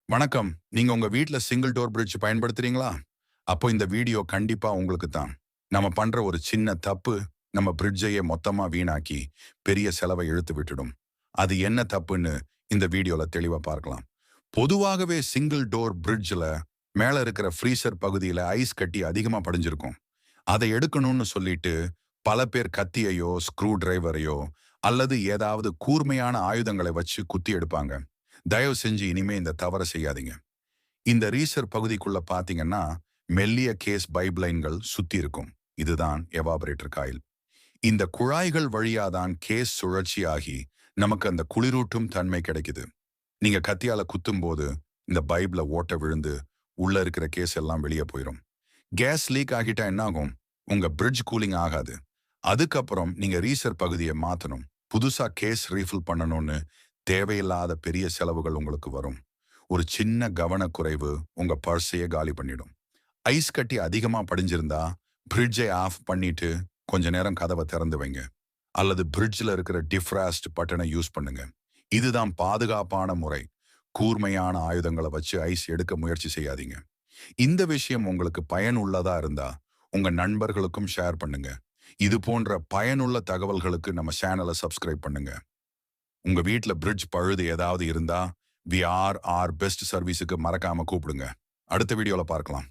வணக்கம். நீங்க உங்க வீட்ல சிங்கிள் டோர் பிரிட்ஜ் பயன்படுத்துறீங்களா? அப்போ இந்த வீடியோ கண்டிப்பா உங்களுக்கு தான். நம்ம பண்ற ஒரு சின்ன தப்பு நம்ம பிரிட்ஜையே மொத்தமா வீணாக்கி பெரிய செலவை இழுத்து விட்டுடும். அது என்ன தப்புன்னு இந்த வீடியோல தெளிவா பார்க்கலாம். பொதுவாகவே சிங்கிள் டோர் பிரிட்ஜ்ல மேல இருக்கிற ஃப்ரீசர் பகுதியில ஐஸ் கட்டி அதிகமா படிஞ்சிருக்கும். அதை எடுக்கணும்னு சொல்லிட்டு பல பேர் கத்தியையோ, ஸ்க்ரூ டிரைவரையோ அல்லது ஏதாவது கூர்மையான ஆயுதங்களை வச்சு குத்தி எடுப்பாங்க. தயவு செஞ்சு இனிமே இந்த தவற செய்யாதீங்க. இந்த ரீசர் பகுதிக்குள்ள பாத்தீங்கன்னா மெல்லிய கேஸ் பைப்லைன்கள் சுத்தி இருக்கும். இதுதான் எவாபரேட்டர் காயில். இந்த குழாய்கள் வழியாதான் கேஸ் சுழற்சியாகி நமக்கு அந்த குளிரூட்டும் தன்மை கிடைக்குது. நீங்க கத்தியால குத்தும் போது இந்த பைப்ல ஓட்ட விழுந்து உள்ள இருக்கிற கேஸ் எல்லாம் வெளியே போயிடும். கேஸ் லீக் ஆகிட்டா என்ன ஆகும்? உங்க பிரிட்ஜ் கூலிங் ஆகாது. அதுக்கப்புறம் நீங்க ரீசர் பகுதியை மாத்தணும். புதுசா கேஸ் ரீஃபில் பண்ணணும்னு தேவையில்லாத பெரிய செலவுகள் உங்களுக்கு வரும். ஒரு சின்ன கவனக்குறைவு உங்க பர்ஸையே காலி பண்ணிடும். ஐஸ் கட்டி அதிகமா படிஞ்சிருந்தா பிரிட்ஜை ஆஃப் பண்ணிட்டு கொஞ்ச நேரம் கதவை திறந்து வைங்க. அல்லது பிரிட்ஜில் இருக்கிற டிஃப்ராஸ்ட் பட்டனை யூஸ் பண்ணுங்க. இதுதான் பாதுகாப்பான முறை. கூர்மையான ஆயுதங்களை வச்சு ஐஸ் எடுக்க முயற்சி செய்யாதீங்க. இந்த விஷயம் உங்களுக்கு பயனுள்ளதா இருந்தா உங்க நண்பர்களுக்கும் ஷேர் பண்ணுங்க. இது போன்ற பயனுள்ள தகவல்களுக்கு நம்ம சேனலை சப்ஸ்கிரைப் பண்ணுங்க. உங்க வீட்ல பிரிட்ஜ் பழுது ஏதாவது இருந்தா வி ஆர் பெஸ்ட் சர்வீஸுக்கு மறக்காம கூப்பிடுங்க. அடுத்த வீடியோல பார்க்கலாம்.